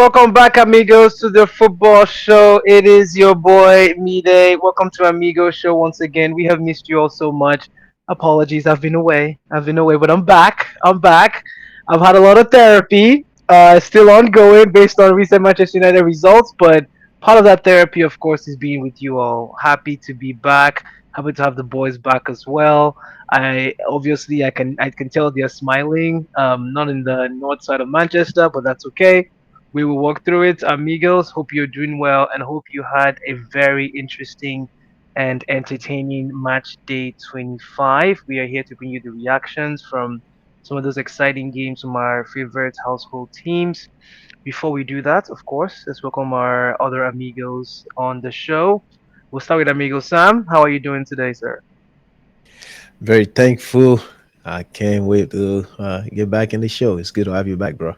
welcome back, amigos, to the football show. It is your boy Mide. Welcome to Amigos show once again. We have missed you all so much. Apologies, I've been away, but I'm back. I'm back. I've had a lot of therapy. Still ongoing based on recent Manchester United results, but part of that therapy, of course, is being with you all. Happy to be back. Happy to have the boys back as well. I can tell they're smiling. Not in the north side of Manchester, but that's okay. We will walk through it, amigos. Hope you're doing well and hope you had a very interesting and entertaining match day 25. We are here to bring you the reactions from some of those exciting games from our favorite household teams. Before we do that, of course, let's welcome our other amigos on the show. We'll start with amigo Sam. How are you doing today, sir? Very thankful. I can't wait to get back in the show. It's good to have you back, bro.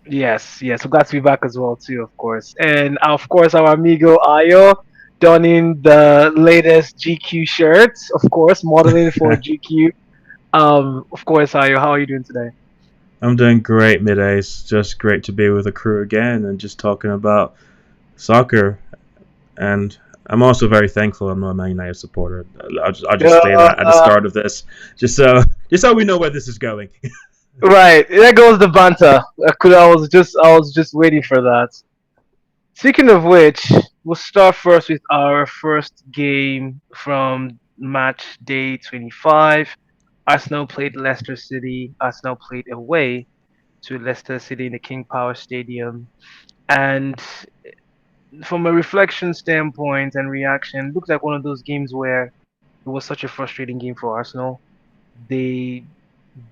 Yes, yes, we're glad to be back as well too, of course. And of course our amigo Ayo donning the latest GQ shirts, of course, modeling for GQ. Of course, Ayo, how are you doing today? I'm doing great, midday. It's just great to be with the crew again and just talking about soccer. And I'm also very thankful I'm not a Man United supporter. I'll just say that at the Uh, start of this, just so we know where this is going. right, there goes the banter. I was just waiting for that. Speaking of which, we'll start first with our first game from match day 25. Arsenal played Leicester City. Arsenal played away to Leicester City in the King Power Stadium. And from a reflection standpoint and reaction, it looks like one of those games where it was such a frustrating game for Arsenal. They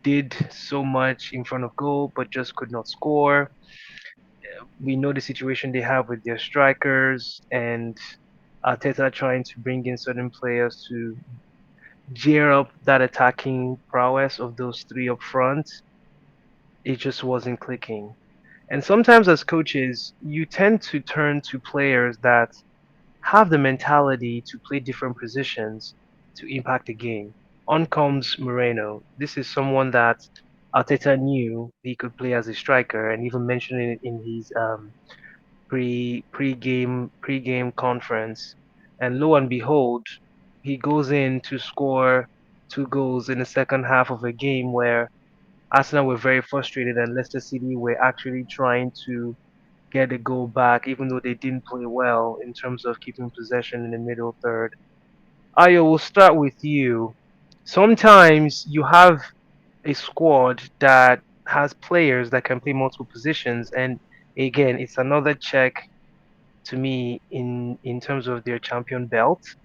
did so much in front of goal, but just could not score. We know the situation they have with their strikers and Arteta trying to bring in certain players to gear up that attacking prowess of those three up front. It just wasn't clicking. And sometimes as coaches, you tend to turn to players that have the mentality to play different positions to impact the game. On comes Moreno. This is someone that Arteta knew he could play as a striker, and even mentioned it in his pre-game conference. And lo and behold, he goes in to score two goals in the second half of a game where Arsenal were very frustrated and Leicester City were actually trying to get a goal back, even though they didn't play well in terms of keeping possession in the middle third. Ayo, we'll start with you. Sometimes you have a squad that has players that can play multiple positions, and again, it's another check to me in terms of their champion belt.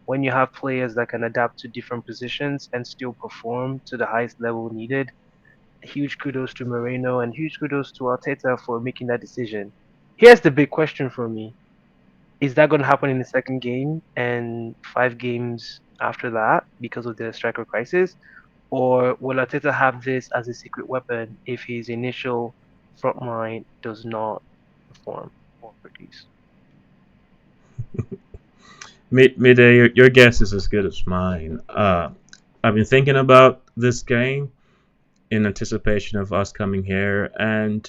When you have players that can adapt to different positions and still perform to the highest level needed, huge kudos to Moreno and huge kudos to Arteta for making that decision. Here's the big question for me. Is that going to happen in the second game and 5 games after that because of the striker crisis? Or will Arteta have this as a secret weapon if his initial front line does not perform or produce? Midday, your guess is as good as mine. I've been thinking about this game in anticipation of us coming here, and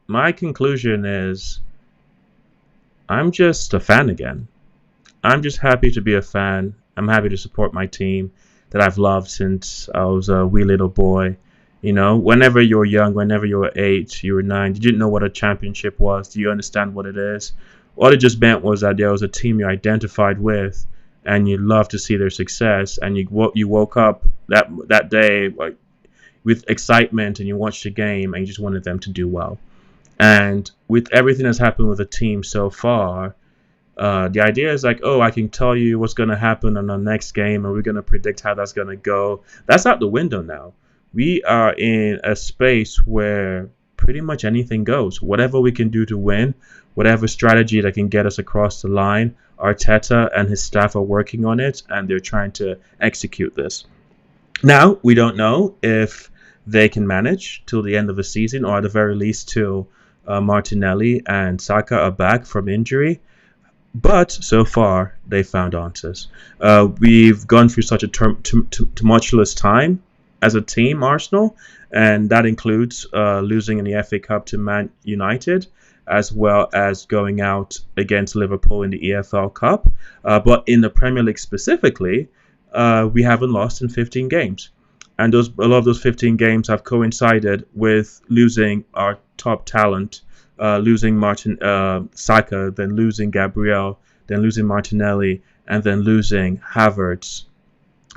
my conclusion is I'm just a fan again. I'm just happy to be a fan. I'm happy to support my team that I've loved since I was a wee little boy. You know, whenever you're young, whenever you're 8, you were 9, you didn't know what a championship was. Do you understand what it is? What it just meant was that there was a team you identified with, and you loved to see their success, and you woke up that day like with excitement, and you watched the game, and you just wanted them to do well. And with everything that's happened with the team so far, the idea is like, oh, I can tell you what's going to happen in the next game, and we're going to predict how that's going to go. That's out the window now. We are in a space where pretty much anything goes. Whatever we can do to win, whatever strategy that can get us across the line, Arteta and his staff are working on it, and they're trying to execute this. Now, we don't know if they can manage till the end of the season, or at the very least till Martinelli and Saka are back from injury. But so far, they found answers. We've gone through such a tumultuous time as a team, Arsenal, and that includes losing in the FA Cup to Man United. as well as going out against Liverpool in the EFL Cup. But in the Premier League specifically, we haven't lost in 15 games. And a lot of those 15 games have coincided with losing our top talent, losing Martin Saka, then losing Gabriel, then losing Martinelli, and then losing Havertz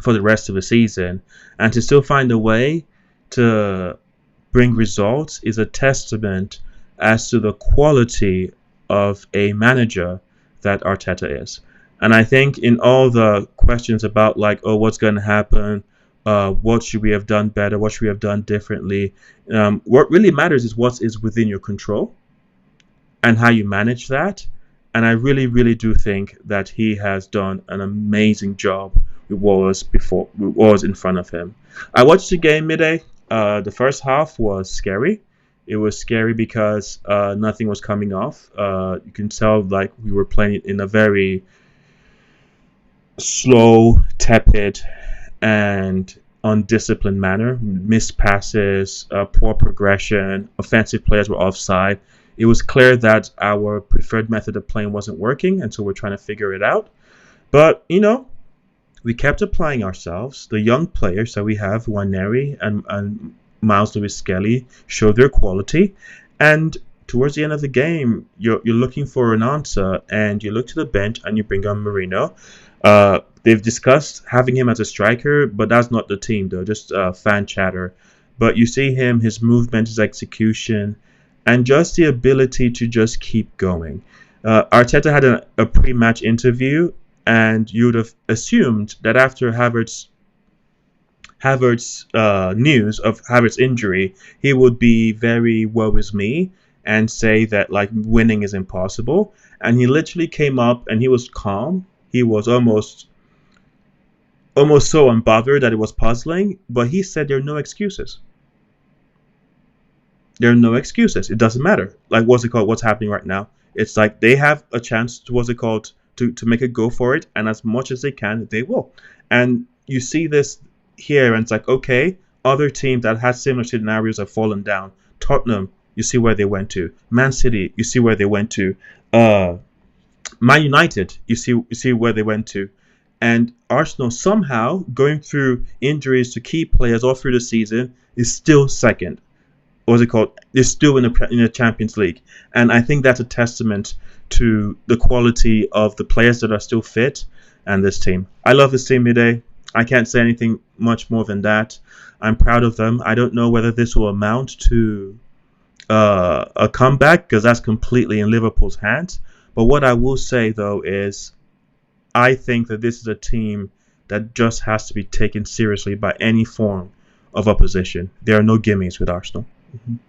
for the rest of the season. And to still find a way to bring results is a testament as to the quality of a manager that Arteta is. And I think in all the questions about like, oh, what's going to happen, what should we have done better, what should we have done differently, what really matters is what is within your control and how you manage that. And I really, really do think that he has done an amazing job with what was in front of him. I watched the game midday. The first half was scary. It was scary because nothing was coming off. You can tell like we were playing in a very slow, tepid, and undisciplined manner. Missed passes, poor progression, offensive players were offside. It was clear that our preferred method of playing wasn't working, and so we're trying to figure it out. But, we kept applying ourselves. The young players that we have, Waneri and Miles Lewis Skelly, showed their quality. And towards the end of the game, you're looking for an answer, and you look to the bench and you bring on Marino. They've discussed having him as a striker, but that's not the team, though, just fan chatter. But you see him, his movement, his execution, and just the ability to just keep going. Arteta had a pre-match interview, and you would have assumed that after Havertz's news of Havertz's injury, he would be very woe is me and say that like winning is impossible. And he literally came up and he was calm. He was almost so unbothered that it was puzzling. But he said there are no excuses. There are no excuses. It doesn't matter. Like what's it called? What's happening right now? It's like they have a chance to what's it called to make a go for it, and as much as they can, they will. And you see this here, and it's like okay, other teams that had similar scenarios have fallen down. Tottenham, you see where they went to. Man City, you see where they went to. Man United, you see where they went to. And Arsenal somehow going through injuries to key players all through the season is still second. What's it called? They're still in the Champions League, and I think that's a testament to the quality of the players that are still fit and this team. I love this team today. I can't say anything much more than that. I'm proud of them. I don't know whether this will amount to a comeback because that's completely in Liverpool's hands. But what I will say though is I think that this is a team that just has to be taken seriously by any form of opposition. There are no gimmies with Arsenal. Mhm.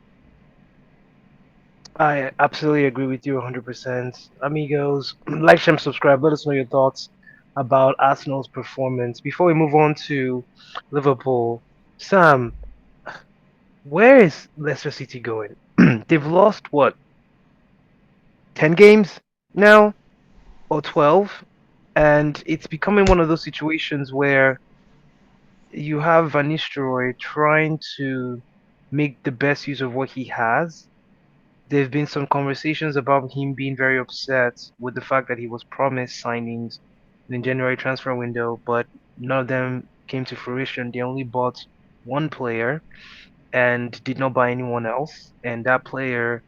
I absolutely agree with you 100%. Amigos, like, share, and subscribe. Let us know your thoughts about Arsenal's performance. Before we move on to Liverpool, Sam, where is Leicester City going? They've lost, what, 10 games now? Or 12? And it's becoming one of those situations where you have Van Nistelrooy trying to make the best use of what he has. There have been some conversations about him being very upset with the fact that he was promised signings in the January transfer window, but none of them came to fruition. They only bought one player and did not buy anyone else. And that player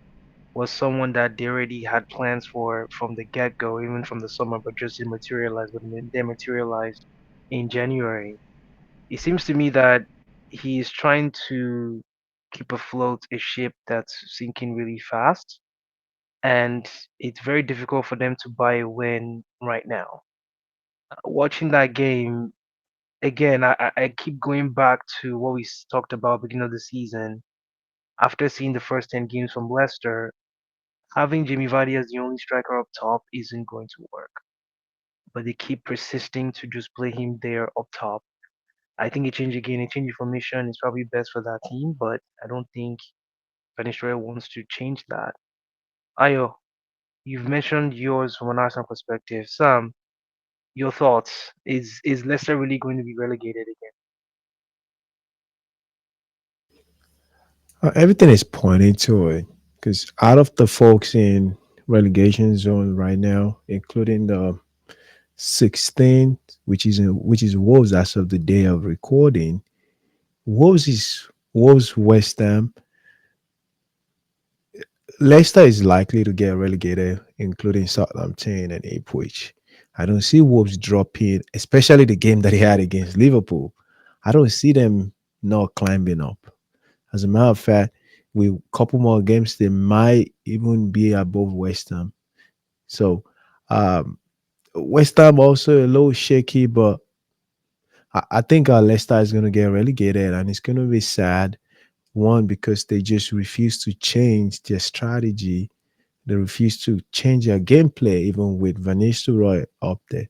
was someone that they already had plans for from the get-go, even from the summer, but just didn't materialize. But they materialized in January. It seems to me that he's trying to keep afloat a ship that's sinking really fast, and it's very difficult for them to buy a win right now. Watching that game again, I keep going back to what we talked about beginning of the season. After seeing the first 10 games from Leicester, having Jamie Vardy as the only striker up top isn't going to work. But they keep persisting to just play him there up top. I think a change of formation is probably best for that team, but I don't think Venezuela wants to change that. Ayo, you've mentioned yours from an Arsenal perspective. Sam, your thoughts? Is Leicester really going to be relegated again? Everything is pointing to it because out of the folks in relegation zone right now, including the 16th, which is Wolves as of the day of recording, Wolves, West Ham, Leicester is likely to get relegated, including Southampton and Ipswich. I don't see Wolves dropping, especially the game that he had against Liverpool. I don't see them not climbing up. As a matter of fact, with a couple more games, they might even be above West Ham. So um, West Ham also a little shaky, but I think Leicester is going to get relegated, and it's going to be sad. One, because they just refuse to change their strategy. They refuse to change their gameplay, even with Van Nistelrooy up there.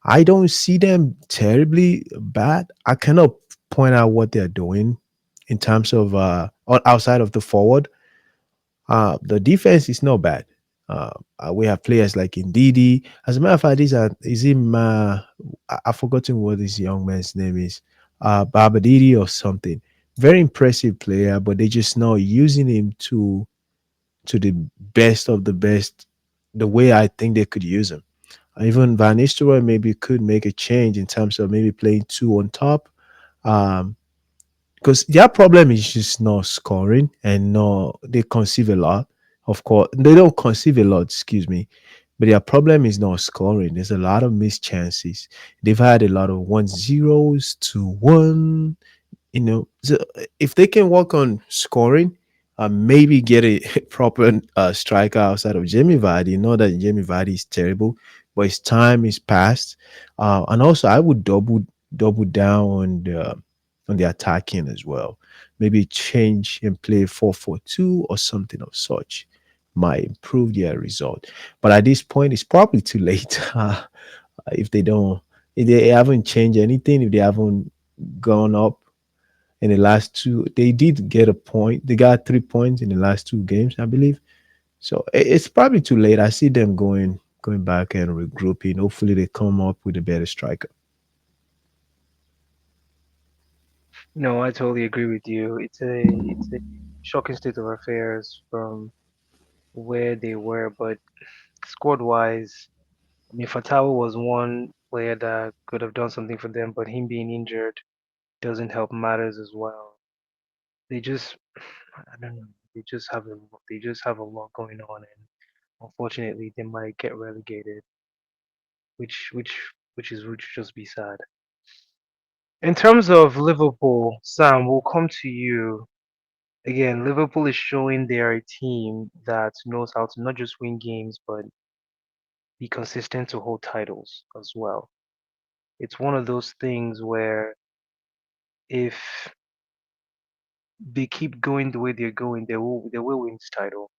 I don't see them terribly bad. I cannot point out what they're doing in terms of outside of the forward. The defense is not bad. We have players like Ndidi. As a matter of fact, these are is him. I've forgotten what this young man's name is. Babadidi or something. Very impressive player, but they're just not using him to the best of the best, the way I think they could use him. Even Van Nistelrooy maybe could make a change in terms of maybe playing two on top. Um, because their problem is just not scoring and no, they conceive a lot. Of course, they don't conceive a lot, excuse me, but their problem is not scoring. There's a lot of missed chances. They've had a lot of 1-0s to 1. So if they can work on scoring, maybe get a proper striker outside of Jamie Vardy. Not that Jamie Vardy is terrible, but his time is past. And also, I would double down on the attacking as well. Maybe change and play 4-4-2 or something of such might improve their result. But at this point, it's probably too late. If they don't, if they haven't changed anything, if they haven't gone up in the last two. They did get a point. They got 3 points in the last two games, I believe. So it's probably too late. I see them going back and regrouping. Hopefully, they come up with a better striker. No, I totally agree with you. It's a shocking state of affairs from where they were, but squad wise, I mean, Fatawa was one player that could have done something for them, but him being injured doesn't help matters as well. They just, I don't know, they just have a lot going on, and unfortunately, they might get relegated, which just be sad. In terms of Liverpool, Sam, we'll come to you. Again, Liverpool is showing they're a team that knows how to not just win games, but be consistent to hold titles as well. It's one of those things where if they keep going the way they're going, they will win this title.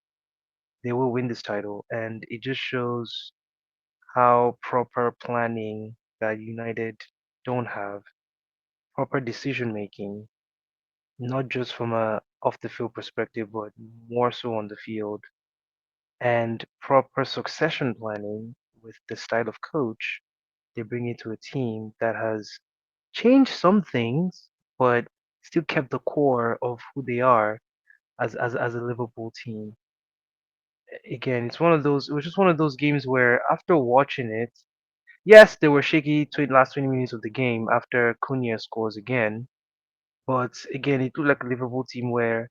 They will win this title, and it just shows how proper planning that United don't have, proper decision making, not just from a off the field perspective, but more so on the field, and proper succession planning with the style of coach they bring into a team that has changed some things, but still kept the core of who they are as a Liverpool team. Again, it was just one of those games where after watching it, yes, they were shaky last 20 minutes of the game after Cunha scores again, but again, it looked like a Liverpool team where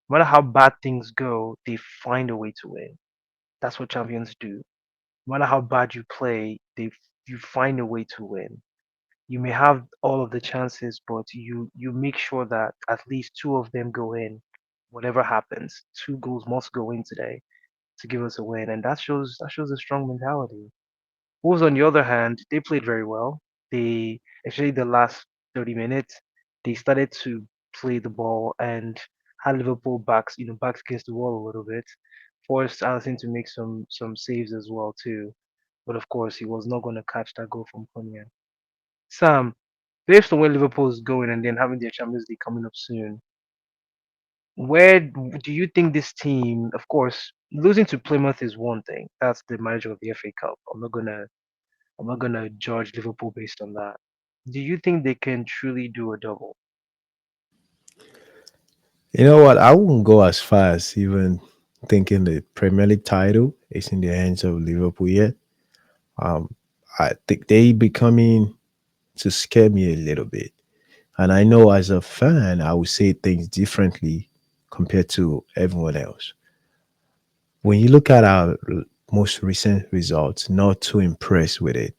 no matter how bad things go, they find a way to win. That's what champions do. No matter how bad you play, you find a way to win. You may have all of the chances, but you make sure that at least two of them go in. Whatever happens, two goals must go in today to give us a win, and that shows a strong mentality. Wolves, on the other hand, they played very well. They Especially the last 30 minutes, they started to play the ball and had Liverpool backs against the wall a little bit. Forced Allison to make some saves as well too, but of course he was not going to catch that goal from Cunha. Sam, based on where Liverpool is going and then having their Champions League coming up soon, do you think this team? Of course, losing to Plymouth is one thing. That's the manager of the FA Cup. I'm not gonna judge Liverpool based on that. Do you think they can truly do a double? You know what? I wouldn't go as far as even thinking the Premier League title is in the hands of Liverpool yet. Um, I think they becoming to scare me a little bit. And I know as a fan, I would say things differently compared to everyone else. When you look at our most recent results, not too impressed with it.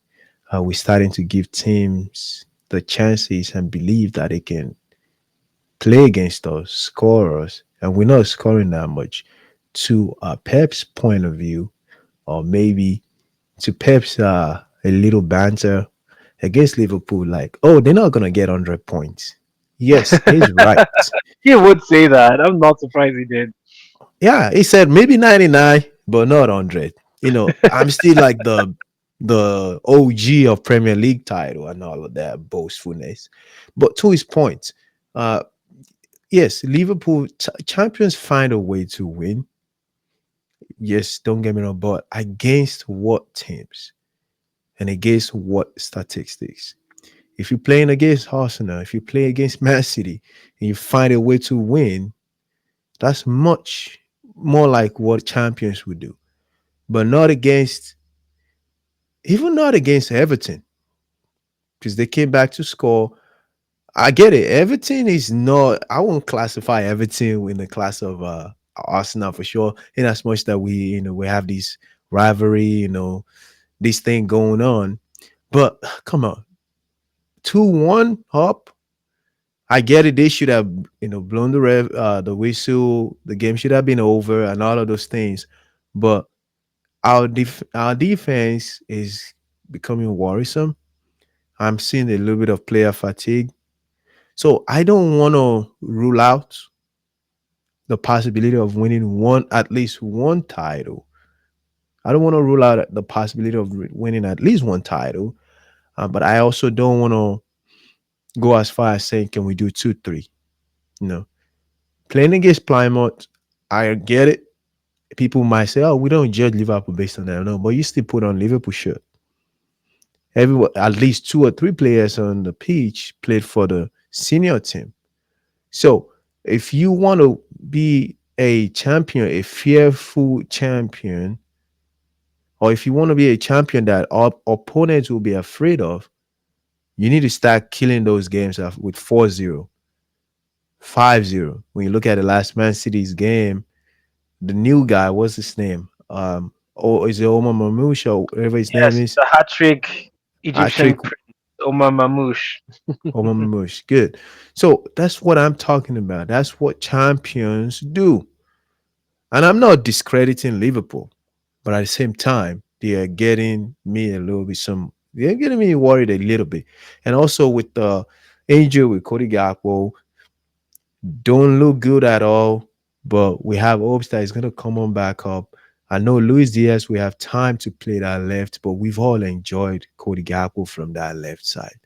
We're starting to give teams the chances and believe that they can play against us, score us, and we're not scoring that much. To Pep's point of view, or maybe to Pep's a little banter against Liverpool, like, oh, they're not gonna get 100 points. Yes, he's right. He would say that. I'm not surprised he did. Yeah, he said maybe 99, but not 100. I'm still like the OG of Premier League title and all of that boastfulness. But to his point, uh, yes, Liverpool champions find a way to win. Yes, don't get me wrong, but against what teams and against what statistics? If you're playing against Arsenal, if you play against Man City, and you find a way to win, that's much more like what champions would do. But not against, even not against Everton, because they came back to score. I get it. Everton is not, I won't classify Everton in the class of Arsenal for sure, in as much that we have this rivalry, this thing going on. But come on, 2-1 up. I get it. They should have, blown the whistle. The game should have been over, and all of those things. But our defense is becoming worrisome. I'm seeing a little bit of player fatigue. So I don't want to rule out the possibility of winning at least one title. I don't want to rule out the possibility of winning at least one title, but I also don't want to go as far as saying, can we do 2-3? You know, playing against Plymouth, I get it. People might say, oh, we don't judge Liverpool based on that. No, but you still put on Liverpool shirt. Everyone, at least two or three players on the pitch played for the senior team. So if you want to be a champion, a fearful champion, or if you want to be a champion that opponents will be afraid of, you need to start killing those games with 4-0, 5-0. When you look at the last Man City's game, the new guy, what's his name? Or is it Omar Mamouche or whatever his name Yes, is? the hat trick Egyptian Patrick prince Omar Mamouche. Omar Mamouche. Good. So that's what I'm talking about. That's what champions do. And I'm not discrediting Liverpool, but at the same time, they are getting me a little bit they're getting me worried a little bit. And also with the injury with Cody Gakpo, don't look good at all. But we have hopes that he's gonna come on back up. I know Luis Diaz, we have time to play that left, but we've all enjoyed Cody Gakpo from that left side.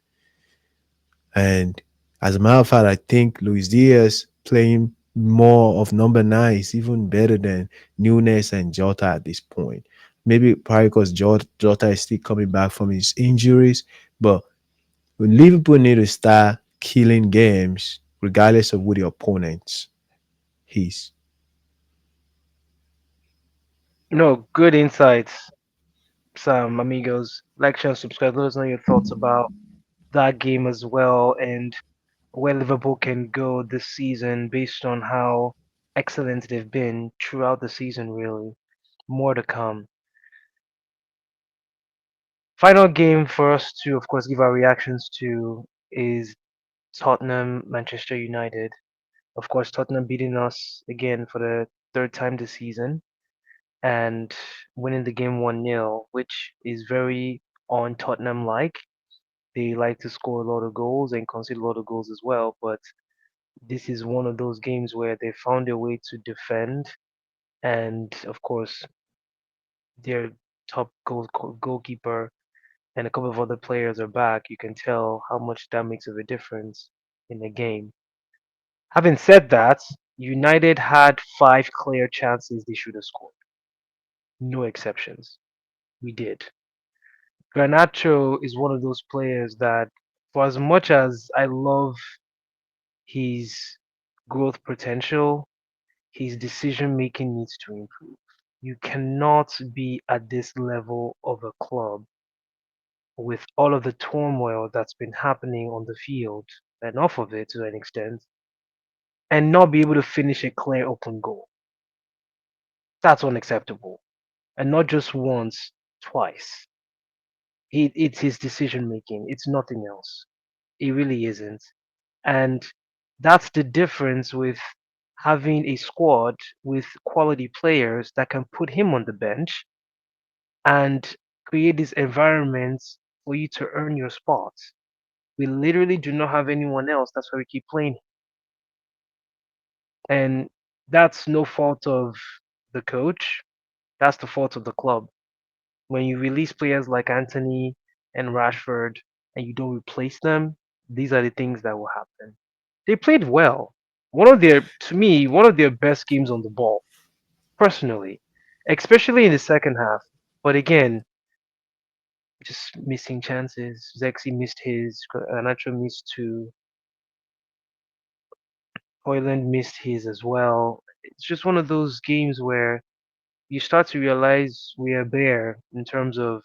And as a matter of fact, I think Luis Diaz playing more of number nine is even better than Nunes and Jota at this point. Maybe probably because Jota is still coming back from his injuries. But Liverpool need to start killing games regardless of who the opponent is. No, good insights, Sam, amigos. Like, share, and subscribe. Let us know your thoughts about that game as well and where Liverpool can go this season based on how excellent they've been throughout the season, really. More to come. Final game for us to, of course, give our reactions to is Tottenham Manchester United. Of course, Tottenham beating us again for the third time this season and winning the game 1-0, which is very on Tottenham like. They like to score a lot of goals and concede a lot of goals as well, but this is one of those games where they found a way to defend, and of course, their top goalkeeper and a couple of other players are back. You can tell how much that makes of a difference in the game. Having said that, United had five clear chances they should have scored. No exceptions. We did. Garnacho is one of those players that, for as much as I love his growth potential, His decision making needs to improve. You cannot be at this level of a club with all of the turmoil that's been happening on the field, enough of it to an extent, and not be able to finish a clear open goal. That's unacceptable. And not just once, twice. It's his decision making. It's nothing else. It really isn't. And that's the difference with having a squad with quality players that can put him on the bench and create this environment for you to earn your spot. We literally do not have anyone else. That's why we keep playing. And that's no fault of the coach. That's the fault of the club. When you release players like Anthony and Rashford and you don't replace them, these are the things that will happen. They played well. To me, one of their best games on the ball, personally, especially in the second half. But again, just missing chances. Zexi missed his, Anacho missed two, Hoyland missed his as well. It's just one of those games where you start to realize we are bare in terms of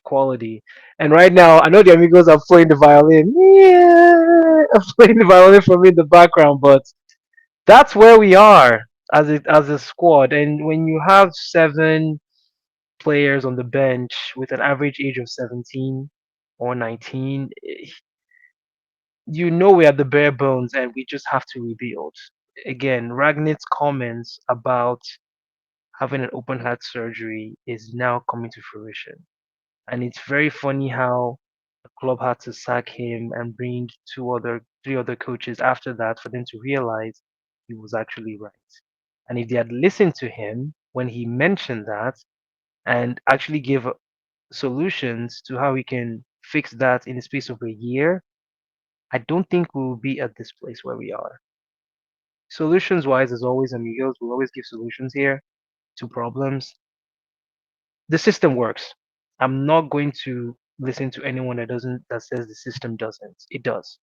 quality. And right now, I know the amigos are playing the violin. Yeah, I'm playing the violin for me in the background, but that's where we are as a squad. And when you have 7 players on the bench with an average age of 17 or 19, you know we're at the bare bones and we just have to rebuild. Again, Ragnit's comments about having an open heart surgery is now coming to fruition. And it's very funny how the club had to sack him and bring 3 other coaches after that for them to realize he was actually right. And if they had listened to him when he mentioned that and actually give solutions to how we can fix that in the space of a year, I don't think we will be at this place where we are. Solutions wise, as always, amigos, we'll always give solutions here to problems. The system works. I'm not going to listen to anyone that says the system doesn't. It does.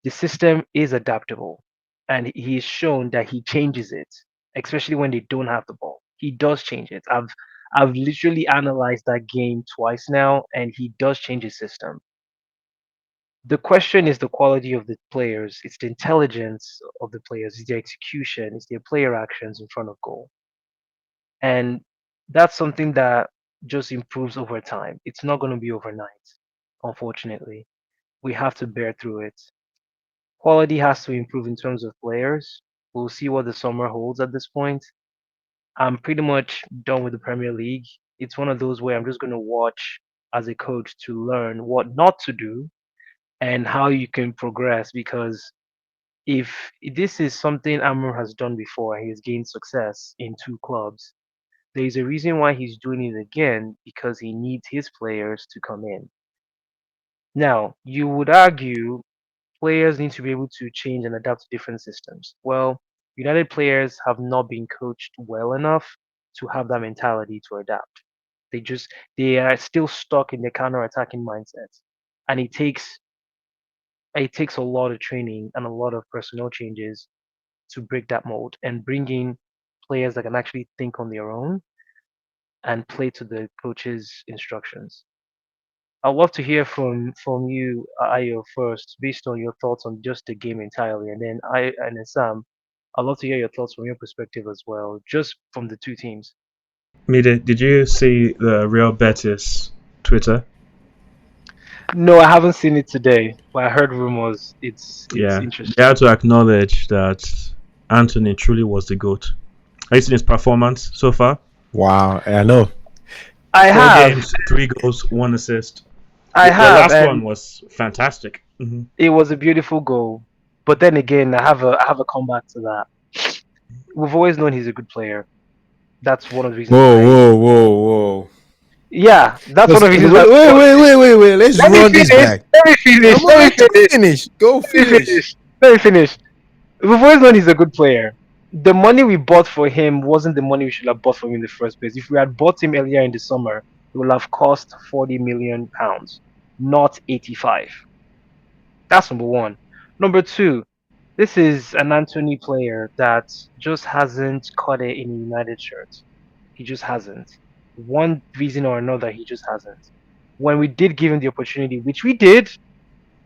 The system is adaptable, and he's shown that he changes it, especially when they don't have the ball. He does change it. I've literally analyzed that game twice now, and he does change his system. The question is the quality of the players. It's the intelligence of the players. It's their execution. It's their player actions in front of goal. And that's something that just improves over time. It's not going to be overnight, unfortunately. We have to bear through it. Quality has to improve in terms of players. We'll see what the summer holds at this point. I'm pretty much done with the Premier League. It's one of those where I'm just going to watch as a coach to learn what not to do and how you can progress because if this is something Amr has done before, he has gained success in 2 clubs. There's a reason why he's doing it again because he needs his players to come in. Now, you would argue players need to be able to change and adapt to different systems. Well, United players have not been coached well enough to have that mentality to adapt. They are still stuck in the counter-attacking mindset. And it takes a lot of training and a lot of personnel changes to break that mold and bring in players that can actually think on their own and play to the coach's instructions. I'd love to hear from you, Ayo, first, based on your thoughts on just the game entirely, and then Sam. I'd love to hear your thoughts from your perspective as well, just from the 2 teams. Mide, did you see the Real Betis Twitter? No, I haven't seen it today, but I heard rumors. It's Yeah, they interesting. had to acknowledge that Anthony truly was the GOAT. Have you seen his performance so far? Wow, I know. I Four have, games, 3 goals, 1 assist. I The have, last and one was fantastic. it was a beautiful goal. But then again, I have a comeback to that. We've always known he's a good player. That's one of the reasons Whoa, why. whoa, whoa, whoa. Yeah, that's one of the reasons why. Wait, wait, wait, wait, wait, wait. Let's Let me run this finish. back. Let me finish. Come Let on, me let you finish. finish. Go Let me finish. finish. Let me finish. We've always known he's a good player. The money we bought for him wasn't the money we should have bought for him in the first place. If we had bought him earlier in the summer, it would have cost £40 million, not 85. That's number one. Number two. This is an Anthony player that just hasn't caught it in a United shirt. He just hasn't. One reason or another, he just hasn't. When we did give him the opportunity, which we did,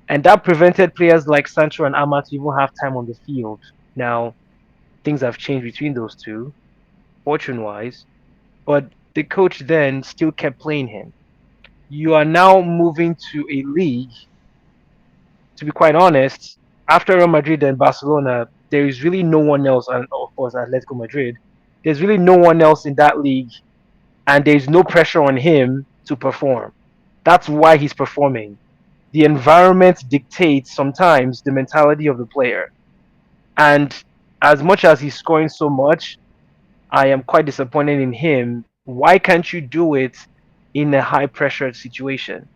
and that prevented players like Sancho and Ahmad to even have time on the field. Now, things have changed between those two, fortune wise, but the coach then still kept playing him. You are now moving to a league, to be quite honest, after Real Madrid and Barcelona, there is really no one else, and of course, Atletico Madrid, there's really no one else in that league, and there's no pressure on him to perform. That's why he's performing. The environment dictates sometimes the mentality of the player. And as much as he's scoring so much, I am quite disappointed in him. Why can't you do it in a high pressure situation?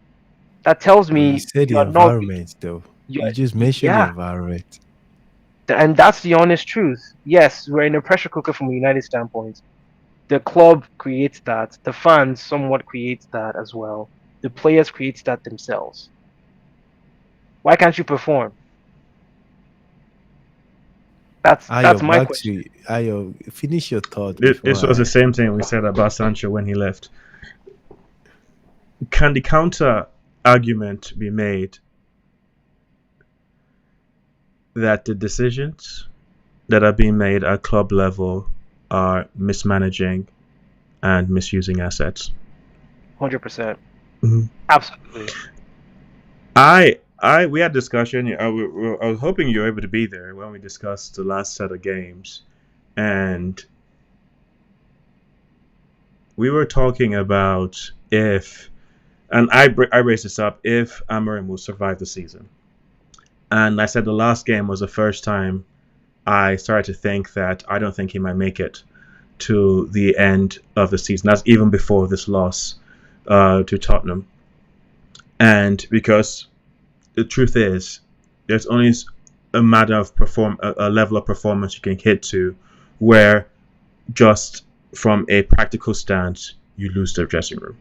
That tells But you me said you the are not really, environment, though. you You just mentioned the yeah, environment. and that's the honest truth. Yes, we're in a pressure cooker from a United standpoint. The club creates that. The fans somewhat create that as well. The players create that themselves. Why can't you perform? That's Ayo, my back question. to Ayo. Finish your thought This before was the I. same thing we said about Sancho when he left. Can the counter argument be made that the decisions that are being made at club level are mismanaging and misusing assets? 100%. Mhm. Absolutely. We had discussion. I was hoping you were able to be there when we discussed the last set of games, and we were talking about if, and I raised this up, if Amorim will survive the season. And I said the last game was the first time I started to think that I don't think he might make it to the end of the season. That's even before this loss to Tottenham. And because the truth is, there's only a matter of a level of performance you can hit to where just from a practical stance you lose the dressing room.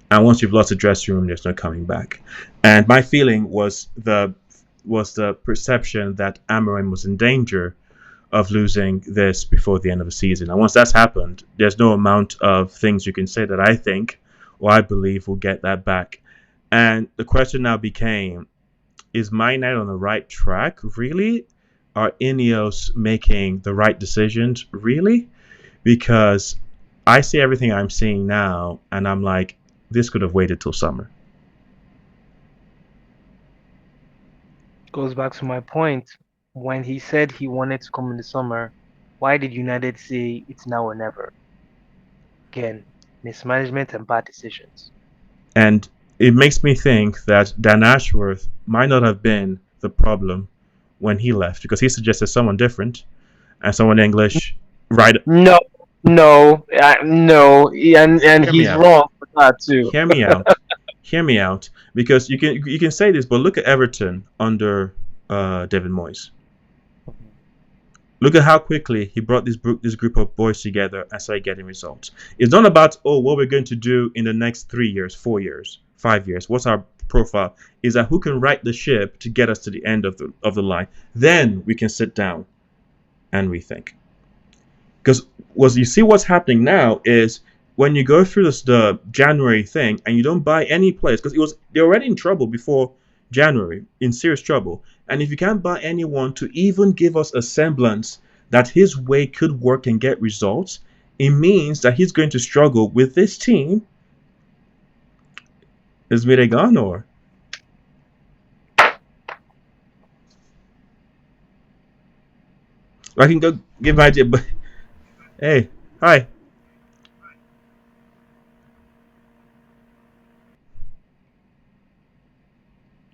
And once you've lost the dressing room, there's no coming back. And my feeling was the perception that Amorim was in danger of losing this before the end of the season. And once that's happened, there's no amount of things you can say that I think or I believe will get that back. And the question now became, is My United on the right track? Really? Are Ineos making the right decisions? Really? Because I see everything I'm seeing now, and I'm like, this could have waited till summer. Goes back to my point. When he said he wanted to come in the summer, why did United say it's now or never? Again, mismanagement and bad decisions. And it makes me think that Dan Ashworth might not have been the problem when he left because he suggested someone different and someone English. Right? No, no, no, and Hear me he's out. wrong for that too. Hear me out. Hear me out. Because you can say this, but look at Everton under David Moyes. Look at how quickly he brought this group of boys together and started getting results. It's not about what we're going to do in the next 3 years, 4 years, 5 years. What's our profile? Is that who can right the ship to get us to the end of the line? Then we can sit down and rethink. Because you see what's happening now is when you go through the January thing and you don't buy any players because they're already in trouble before January, in serious trouble. And if you can't buy anyone to even give us a semblance that his way could work and get results, it means that he's going to struggle with this team. Is Mire gone or? I can go give idea, but hey, hi.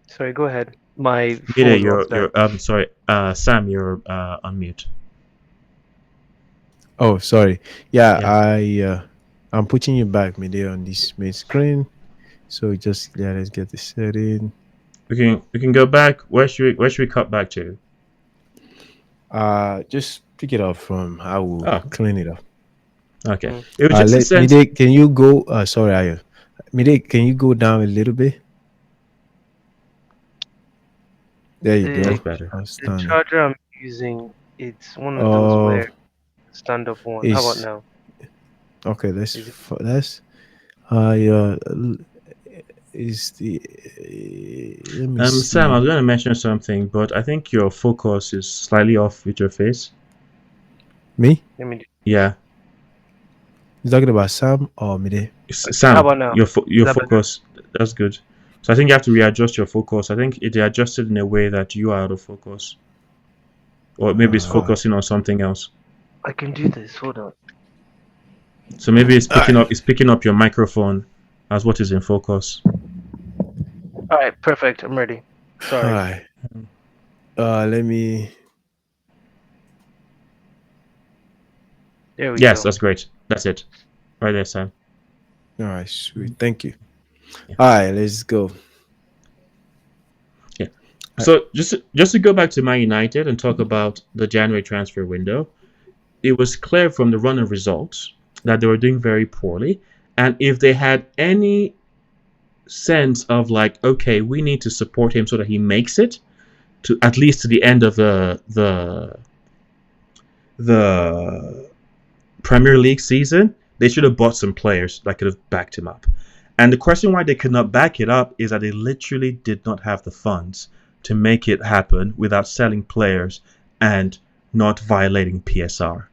Sorry, go ahead. My Mire, phone was off there. you're sorry, Sam, you're on mute. Oh, sorry. Yeah, Yeah. I'm putting you back, Mide, on this main screen. So just let's get this set in. We can go back. Where should we cut back to? Just pick it up from. I will Oh, clean it up. okay. Mm. It was just a Let sense. Mide, can you go? Sorry, Ayo. Mide, can you go down a little bit? There you That's The go. better. the Outstanding. charger I'm using, it's one of those Uh, where stand up one. How about is now? okay. Is it That's yeah. Is the let me Sam, I see was going to mention something, but I think your focus is slightly off with your face. me. let me do Yeah, You talking about Sam or me? how Sam, about now? your Is that better? focus. That's good. So I think you have to readjust your focus. I think it adjusted in a way that you are out of focus, or maybe it's Oh, focusing on something else. I can do this. Hold on. So maybe it's All picking right. up your microphone as what is in focus. All right, perfect. I'm ready. All Sorry. right. Let me. There we Yes, go. that's great. That's it, right there, Sam. All right. Sweet. Thank you. Yeah. All right. Let's go. Yeah. Uh, So just to go back to Man United and talk about the January transfer window, it was clear from the run of results that they were doing very poorly, and if they had any sense of like, okay, we need to support him so that he makes it to at least to the end of the Premier League season, they should have bought some players that could have backed him up. And the question why they could not back it up is that they literally did not have the funds to make it happen without selling players and not violating PSR.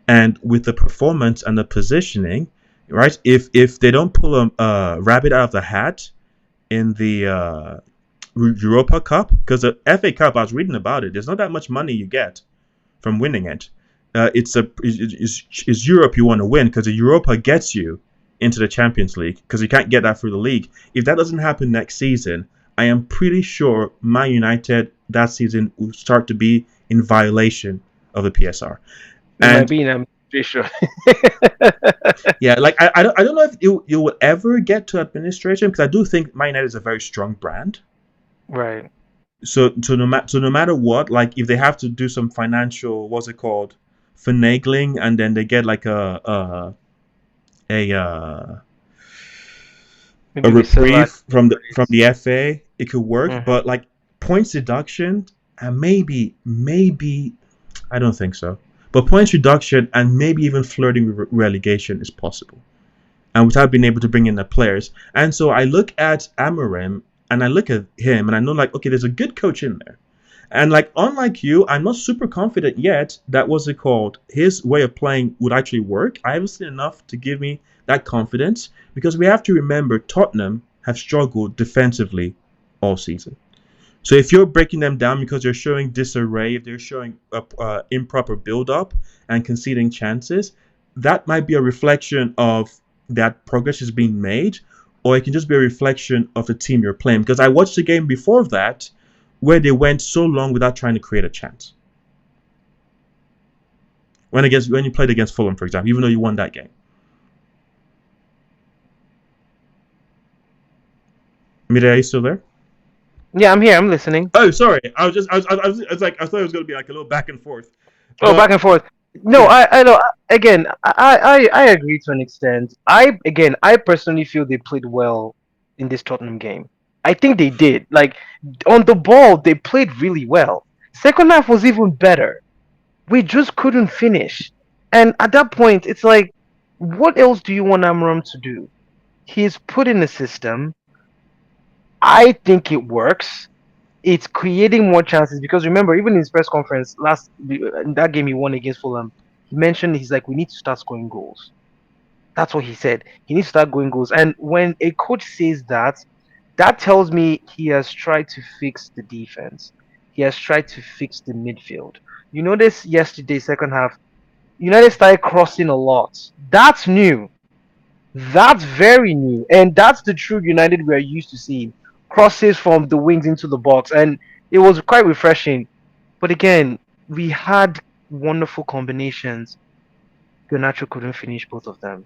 And with the performance and the positioning, right? If they don't pull a rabbit out of the hat in the Europa Cup, because the FA Cup, I was reading about it. There's not that much money you get from winning it. It's Europe you want to win because the Europa gets you into the Champions League because you can't get that through the league. If that doesn't happen next season, I am pretty sure Man United that season will start to be in violation of the PSR. It might And be in administration. yeah, like I don't know if you will ever get to administration because I do think Man United is a very strong brand. Right. So no matter what, like if they have to do some financial, what's it called, finagling, and then they get like a a Maybe we sell that. reprieve from the FA, it could work. Mm-hmm. But like points deduction and maybe I don't think so. But points reduction and maybe even flirting with relegation is possible, and without being able to bring in the players. And so I look at Amorim and I look at him and I know like, okay, there's a good coach in there. And like, unlike you, I'm not super confident yet that what's it called, his way of playing would actually work. I haven't seen enough to give me that confidence because we have to remember Tottenham have struggled defensively all season. So if you're breaking them down because you're showing disarray, if they're showing improper build-up and conceding chances, that might be a reflection of that progress is being made, or it can just be a reflection of the team you're playing. Because I watched the game before that where they went so long without trying to create a chance. When you played against Fulham, for example, even though you won that game. Mireille, are you still there? Yeah, I'm here. I'm listening. Oh, sorry. I was like, I thought it was going to be like a little back and forth. Oh, back But and forth. No, yeah, I know. Again, I agree to an extent. I personally feel they played well in this Tottenham game. I think they did. Like on the ball, they played really well. Second half was even better. We just couldn't finish. And at that point, it's like, what else do you want Amram to do? He's put in a system. I think it works. It's creating more chances because remember, even in his press conference in that game he won against Fulham, he mentioned he's like, we need to start scoring goals. That's what he said. He needs to start going goals. And when a coach says that, that tells me he has tried to fix the defense. He has tried to fix the midfield. You notice yesterday, second half, United started crossing a lot. That's new. That's very new. And that's the true United we're used to seeing. Crosses from the wings into the box. And it was quite refreshing. But again, we had wonderful combinations. Garnacho couldn't finish both of them.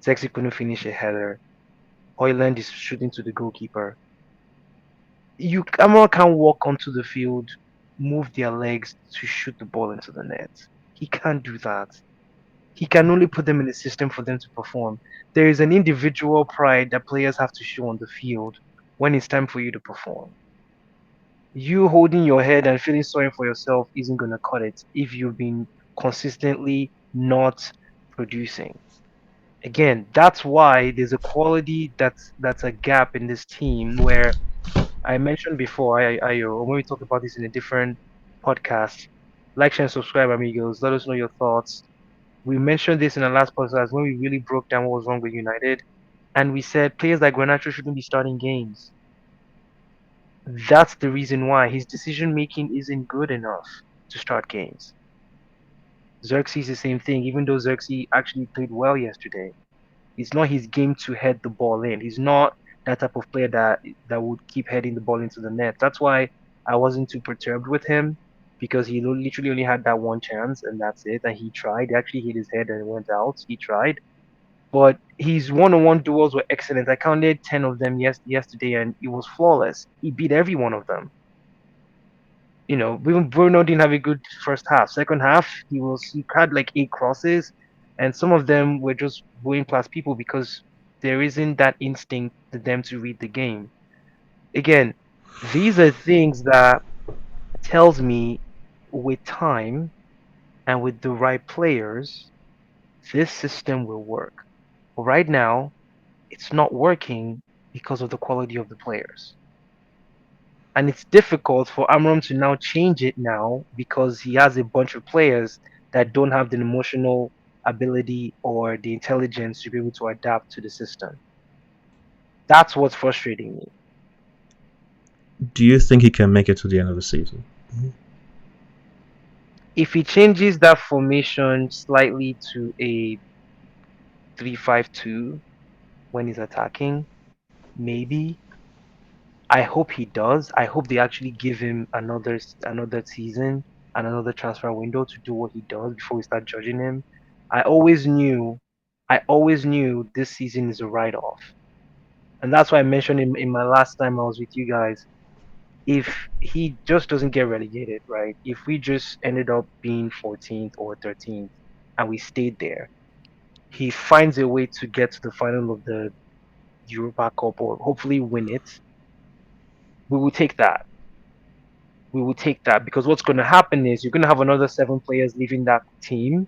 Sexy couldn't finish a header. Hoyland is shooting to the goalkeeper. Amara can't walk onto the field, move their legs to shoot the ball into the net. He can't do that. He can only put them in a system for them to perform. There is an individual pride that players have to show on the field when it's time for you to perform. You holding your head and feeling sorry for yourself isn't going to cut it if you've been consistently not producing. Again, that's why there's a quality that's a gap in this team where I mentioned before, when we talked about this in a different podcast. Like, share, and subscribe, amigos. Let us know your thoughts. We mentioned this in the last podcast when we really broke down what was wrong with United, and we said players like Garnacho shouldn't be starting games. That's the reason why his decision making isn't good enough to start games. Xerxes the same thing, even though Xerxes actually played well yesterday. It's not his game to head the ball in. He's not that type of player that would keep heading the ball into the net. That's why I wasn't too perturbed with him because he literally only had that one chance and that's it. And he tried. He actually hit his head and it went out. He tried, but his one-on-one duels were excellent. I counted 10 of them yesterday and it was flawless. He beat every one of them. Even Bruno didn't have a good first half. Second half, he had like 8 crosses, and some of them were just going past people because there isn't that instinct to them to read the game. Again, these are things that tells me with time and with the right players, this system will work. But right now, it's not working because of the quality of the players. And it's difficult for Amram to now change it now because he has a bunch of players that don't have the emotional ability or the intelligence to be able to adapt to the system. That's what's frustrating me. Do you think he can make it to the end of the season? If he changes that formation slightly to a 3-5-2 when he's attacking, maybe. I hope he does. I hope they actually give him another season and another transfer window to do what he does before we start judging him. I always knew, I always knew this season is a write-off, and that's why I mentioned in my last time I was with you guys. If he just doesn't get relegated, right? If we just ended up being 14th or 13th and we stayed there, he finds a way to get to the final of the Europa Cup or hopefully win it. We will take that. We will take that because what's going to happen is you're going to have another 7 players leaving that team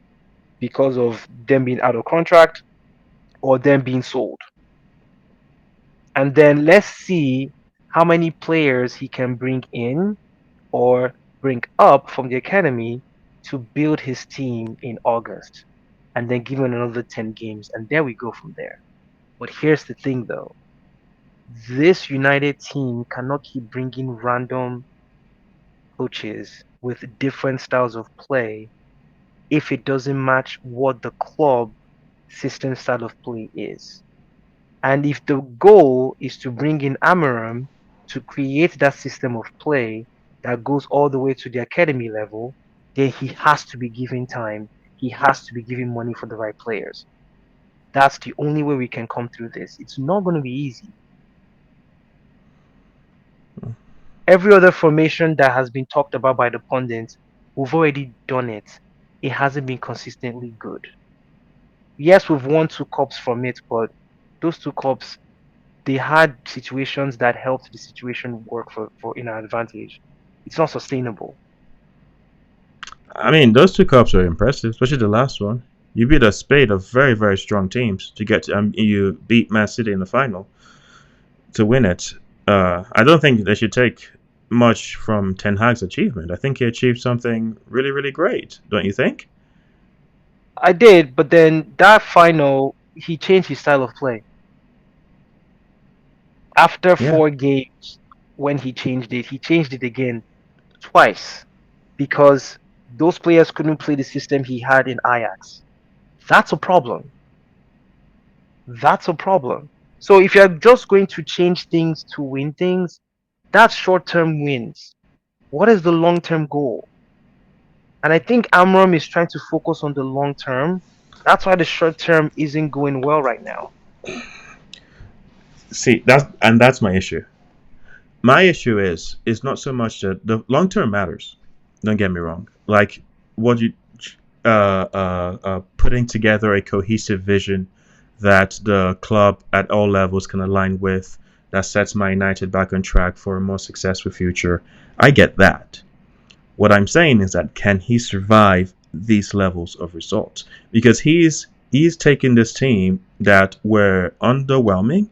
because of them being out of contract or them being sold. And then let's see how many players he can bring in or bring up from the academy to build his team in August. And then give him another 10 games. And there we go from there. But here's the thing though, this United team cannot keep bringing random coaches with different styles of play if it doesn't match what the club system style of play is. And if the goal is to bring in Amaram to create that system of play that goes all the way to the academy level, then he has to be given time. He has to be given money for the right players. That's the only way we can come through this. It's not going to be easy. Every other formation that has been talked about by the pundits, we've already done it. It hasn't been consistently good. Yes, we've won 2 cups from it, but those 2 cups, they had situations that helped the situation work for in our advantage. It's not sustainable. I mean, those two cups are impressive, especially the last one. You beat a spade of very, very strong teams to get to. You beat Man City in the final to win it. I don't think they should take much from Ten Hag's achievement. I think he achieved something really, really great. Don't you think? I did, but then that final, he changed his style of play. After Yeah. 4 games, when he changed it again twice because those players couldn't play the system he had in Ajax. That's a problem. That's a problem. So if you're just going to change things to win things, that's short-term wins. What is the long-term goal? And I think Amram is trying to focus on the long term. That's why the short term isn't going well right now. See, that's my issue. My issue is not so much that the long term matters. Don't get me wrong. Like what you putting together a cohesive vision that the club at all levels can align with. that sets Man United back on track for a more successful future. I get that. What I'm saying is that can he survive these levels of results? Because he's taken this team that were underwhelming,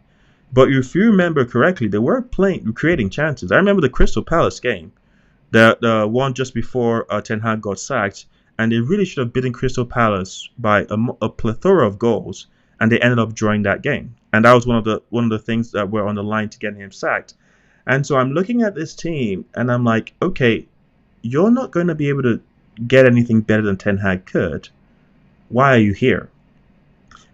but if you remember correctly, they were playing creating chances. I remember the Crystal Palace game, the one just before Ten Hag got sacked, and they really should have beaten Crystal Palace by a plethora of goals, and they ended up drawing that game. And that was one of the things that were on the line to get him sacked. And so I'm looking at this team, and I'm like, okay, you're not going to be able to get anything better than Ten Hag could. Why are you here?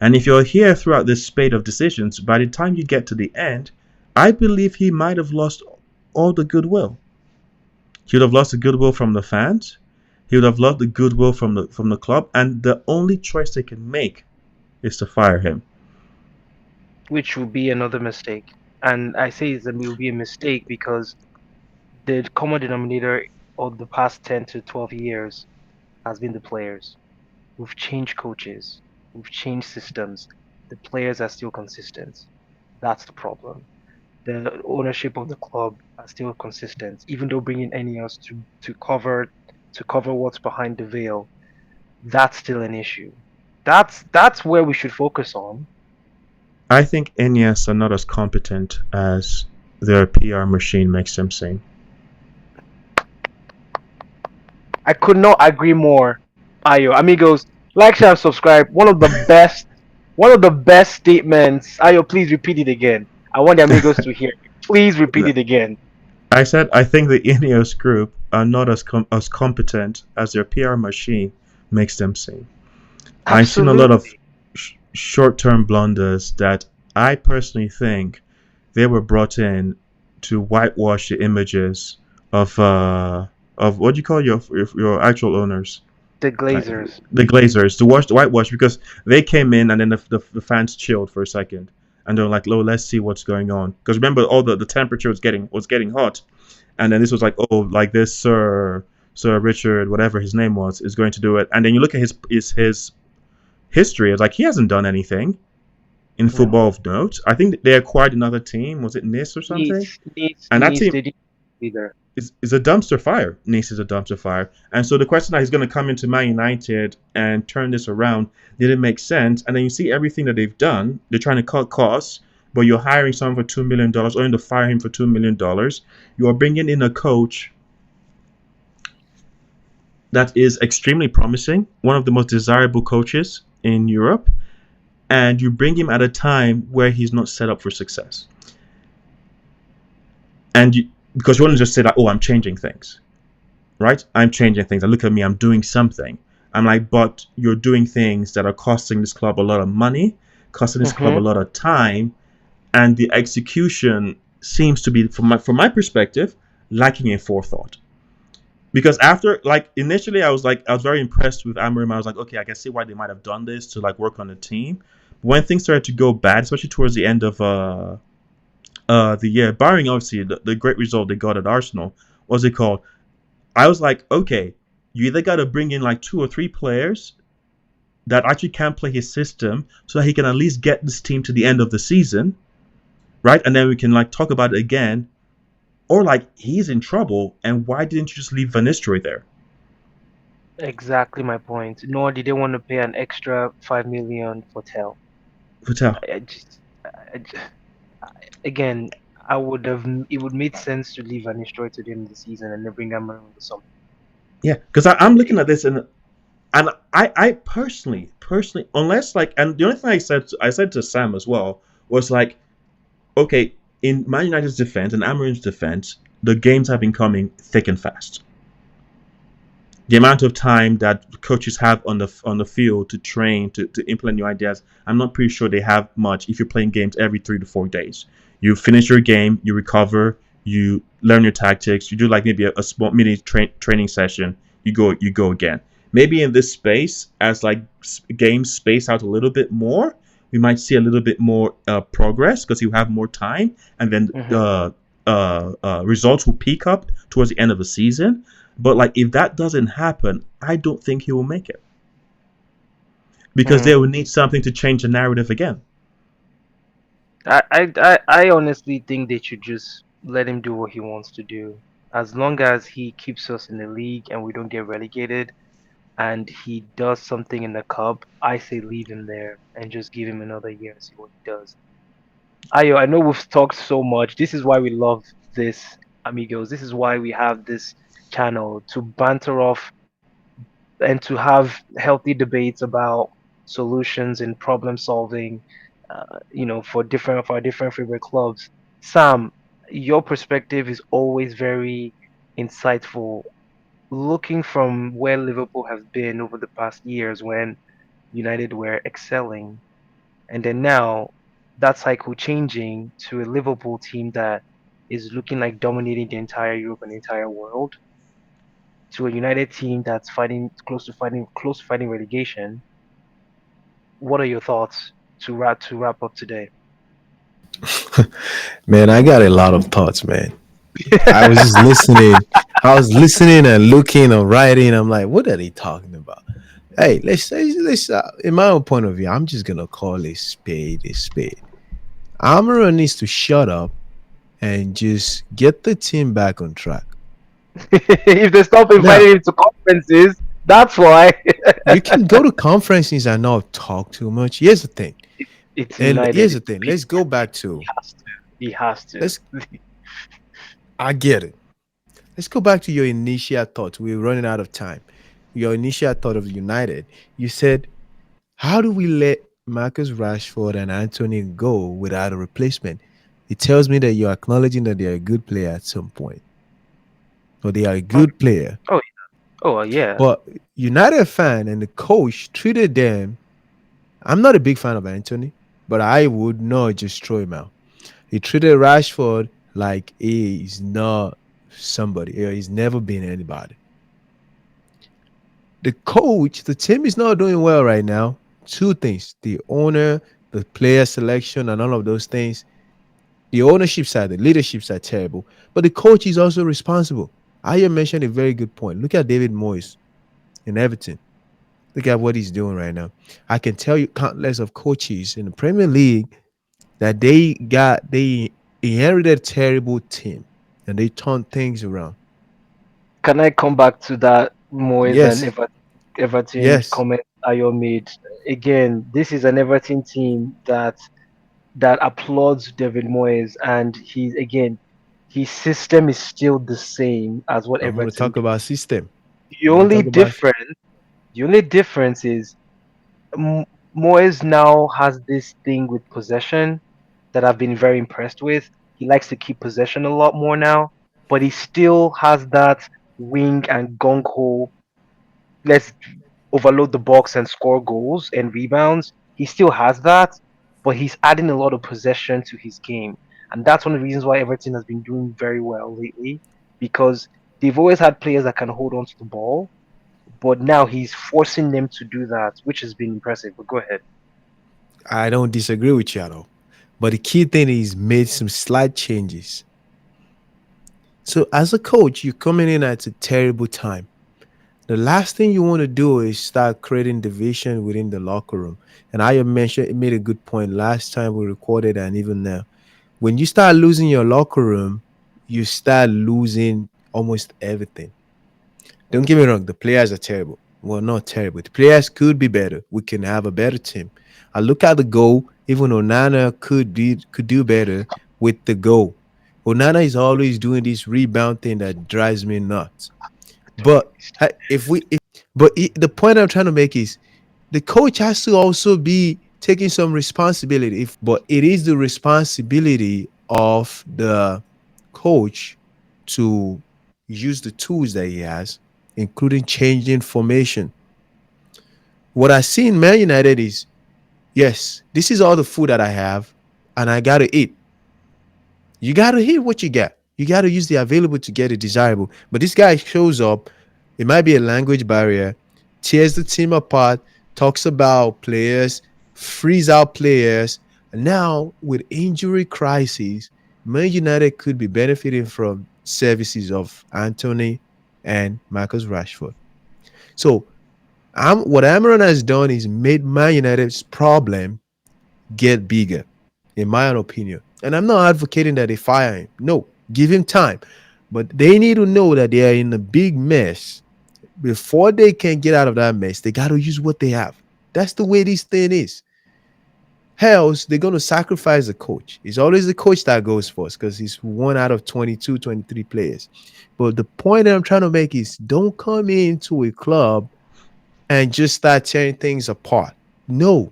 And if you're here throughout this spate of decisions, by the time you get to the end, I believe he might have lost all the goodwill. He would have lost the goodwill from the fans. He would have lost the goodwill from the club, and the only choice they can make is to fire him. which will be another mistake. And I say it will be a mistake because the common denominator of the past 10 to 12 years has been the players. We've changed coaches, we've changed systems. The players are still consistent. That's the problem. The ownership of the club are still consistent, even though bringing Enios to cover what's behind the veil, that's still an issue. That's where we should focus on. I think Ineos are not as competent as their PR machine makes them seem. I could not agree more. Ayo, amigos, like, share, and subscribe. One of the best statements. Ayo, please repeat it again. I want the amigos to hear it. Please repeat it again. I said I think the Ineos group are not as competent as their PR machine makes them seem. I've seen a lot of Absolutely. short-term blunders that I personally think they were brought in to whitewash the images of what do you call your actual owners, The like Glazers. the Glazers, to wash the whitewash because they came in and then the fans chilled for a second and they're like, oh, let's see what's going on, because remember all the temperature was getting hot, and then this was like, oh, like this Sir Richard, whatever his name was, is going to do it, and then you look at his history. It's like he hasn't done anything in No. football of note. I think they acquired another team. Was it Nice or something? Nice, Nice, And that Nice. team They didn't either. is a dumpster fire. Nice is a dumpster fire. And so the question that he's going to come into Man United and turn this around didn't make sense. And then you see everything that they've done. They're trying to cut costs, but you're hiring someone for $2 million, or to fire him for $2 million. You are bringing in a coach that is extremely promising, one of the most desirable coaches in Europe, and you bring him at a time where he's not set up for success. And because you want to just say that, oh, I'm changing things, right? I'm changing things. And look at me, I'm doing something. I'm like, but you're doing things that are costing this club a lot of money, costing this club a Mm-hmm. lot of time, and the execution seems to be, from my perspective, lacking in forethought. Because after, like, initially I was very impressed with Amorim. I was like, okay, I can see why they might have done this to like work on the team. When things started to go bad, especially towards the end of the year, barring obviously the great result they got at Arsenal, what's it called? I was like, okay, you either got to bring in like two or three players that actually can play his system so that he can at least get this team to the end of the season, right? And then we can like talk about it again. Or like he's in trouble, and why didn't you just leave Van Nistelrooy there? Exactly my point. Nor did they want to pay an extra 5 million for Tell. Patel. Again, I would have. It would make sense to leave Van Nistelrooy to the end of the season and then bring Amarim for something. Yeah, because I'm looking at this and I personally, unless like, and the only thing I said to Sam as well was like, okay, in Man United's defense and Amarim's defense, the games have been coming thick and fast. The amount of time that coaches have on the field to train to implement new ideas, I'm not pretty sure they have much if you're playing games every 3 to 4 days. You finish your game, you recover, you learn your tactics, you do like maybe a small mini training session, you go again. Maybe in this space, as like games space out a little bit more, we might see a little bit more progress because you have more time, and then Mm-hmm. results will peak up towards the end of the season. But like if that doesn't happen, I don't think he will make it because they Mm. will need something to change the narrative again. I honestly think they should just let him do what he wants to do. As long as he keeps us in the league and we don't get relegated, and he does something in the cup, I say leave him there and just give him another year and see what he does. Ayo, I know we've talked so much. This is why we love this, amigos. This is why we have this channel to banter off and to have healthy debates about solutions and problem solving. For our different favorite clubs. Sam, your perspective is always very insightful. Looking from where Liverpool has been over the past years, when United were excelling, and then now that cycle changing to a Liverpool team that is looking like dominating the entire Europe and the entire world, to a United team that's fighting relegation. What are your thoughts to wrap up today? Man, I got a lot of thoughts, man. I was just listening. I was listening and looking and writing. I'm like, what are they talking about? Hey, let's say, in my own point of view, I'm just gonna call a spade a spade. Amara needs to shut up and just get the team back on track. If they stop Now, inviting him to conferences, that's why. you can go to conferences and not talk too much. Here's the thing, It's and United. here's the It's thing. big. Let's go back He to has to. He has to. let's. I get it. Let's go back to your initial thoughts. We're running out of time. Your initial thought of United. You said, how do we let Marcus Rashford and Anthony go without a replacement? It tells me that you're acknowledging that they're a good player at some point, or they are a Oh, good player. oh, yeah. But United fan and the coach treated them. I'm not a big fan of Anthony, but I would not just throw him out. He treated Rashford like he is not somebody. He's never been anybody. The coach, the team is not doing well right now. Two things: the owner, the player selection, and all of those things. The ownership side, the leadership side, terrible. But the coach is also responsible. I mentioned a very good point. Look at David Moyes in Everton. Look at what he's doing right now. I can tell you countless of coaches in the Premier League that they inherited a terrible team and they turned things around. Can I come back to that Moyes and Yes, Everton yes. comment Ayo made? Again, this is an Everton team that applauds David Moyes, and his system is still the same as what I'm gonna Everton talk do. about system. The I'm gonna only talk about difference, the only difference is M- Moyes now has this thing with possession that I've been very impressed with. He likes to keep possession a lot more now, but he still has that wing and gung ho. Let's overload the box and score goals and rebounds. He still has that, but he's adding a lot of possession to his game. And that's one of the reasons why Everton has been doing very well lately, because they've always had players that can hold on to the ball, but now he's forcing them to do that, which has been impressive. But go ahead. I don't disagree with you at all. But the key thing is made some slight changes. So as a coach, you're coming in at a terrible time. The last thing you want to do is start creating division within the locker room. And I have mentioned it made a good point last time we recorded and even now. When you start losing your locker room, you start losing almost everything. Don't get me wrong, the players are terrible. Well, not terrible. The players could be better. We can have a better team. I look at the goal, even Onana could do better with the goal. Onana is always doing this rebound thing that drives me nuts. Don't get But me started. ha- if we if but the point I'm trying to make is the coach has to also be taking some responsibility. If but it is the responsibility of the coach to use the tools that he has, including changing formation. What I see in Man United is yes, this is all the food that I have, and I gotta eat. You gotta hit what you got. You gotta use the available to get it desirable. But this guy shows up. It might be a language barrier, tears the team apart, talks about players, frees out players. And now with injury crises, Man United could be benefiting from services of Anthony and Marcus Rashford. So what Amaron has done is made Man United's problem get bigger. in my own opinion. And I'm not advocating that they fire him. No, give him time. But they need to know that they are in a big mess. Before they can get out of that mess, they got to use what they have. That's the way this thing is. Else, they're going to sacrifice the coach. It's always the coach that goes first because he's one out of 22, 23 players. But the point that I'm trying to make is don't come into a club and just start tearing things apart. No,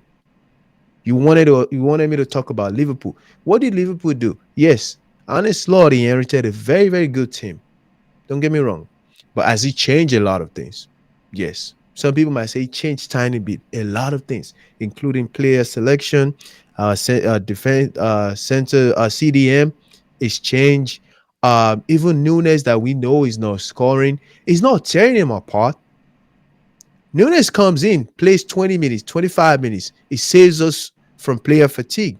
you wanted me to talk about Liverpool. What did Liverpool do? Yes, honest Lord, he inherited a very, very good team. Don't get me wrong. But has he changed a lot of things? Yes. Some people might say he changed tiny bit, a lot of things, including player selection, defense, center, CDM is changed. Even Nunes that we know is not scoring, is not tearing him apart. Nunes comes in, plays 20 minutes, 25 minutes. It saves us from player fatigue.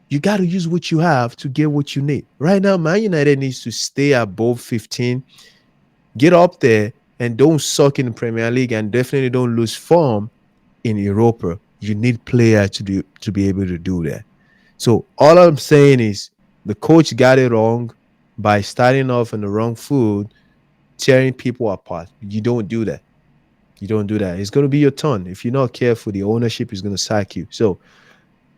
You got to use what you have to get what you need. Right now, Man United needs to stay above 15, get up there, and don't suck in the Premier League, and definitely don't lose form in Europa. You need players to be able to do that. So all I'm saying is the coach got it wrong by starting off on the wrong foot, tearing people apart. You don't do that. You don't do that. It's going to be your turn. If you're not careful, the ownership is going to sack you. So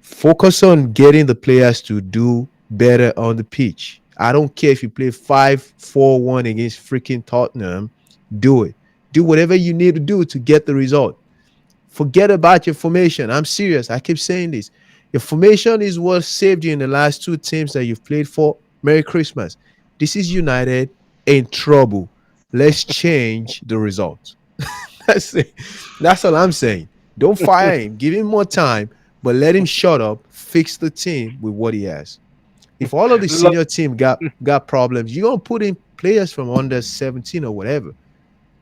focus on getting the players to do better on the pitch. I don't care if you play 5-4-1 against freaking Tottenham. Do it. Do whatever you need to do to get the result. Forget about your formation. I'm serious. I keep saying this. Your formation is what saved you in the last two teams that you've played for. Merry Christmas. This is United in trouble. Let's change the result. That's it. That's all I'm saying. Don't fire him. Give him more time, but let him shut up. Fix the team with what he has. If all of the Lo- senior team got problems, you're gonna put in players from under 17 or whatever,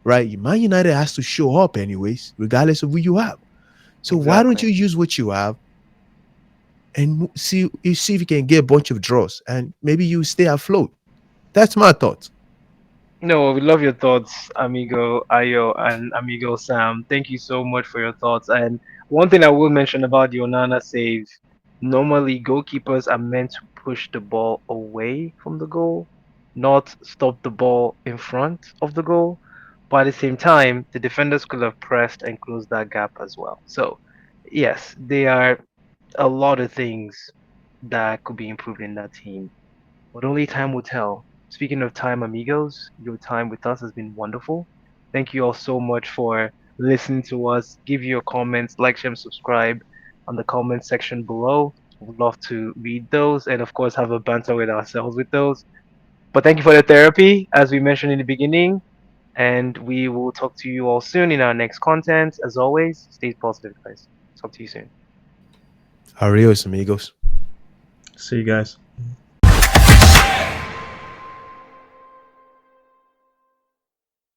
right? Man United has to show up anyways, regardless of who you have. So why don't exactly. you use what you have and see if you can get a bunch of draws and maybe you stay afloat. That's my thoughts. No, we love your thoughts, amigo Ayo and amigo Sam. Thank you so much for your thoughts. And one thing I will mention about the Onana save, normally goalkeepers are meant to push the ball away from the goal, not stop the ball in front of the goal. But at the same time, the defenders could have pressed and closed that gap as well. So, yes, there are a lot of things that could be improved in that team, but only time will tell. Speaking of time, amigos, your time with us has been wonderful. Thank you all so much for listening to us. Give your comments, like, share, and subscribe on the comment section below. We'd love to read those and, of course, have a banter with ourselves with those. But thank you for the therapy, as we mentioned in the beginning. And we will talk to you all soon in our next content. As always, stay positive, guys. Talk to you soon. Adios, amigos. See you guys.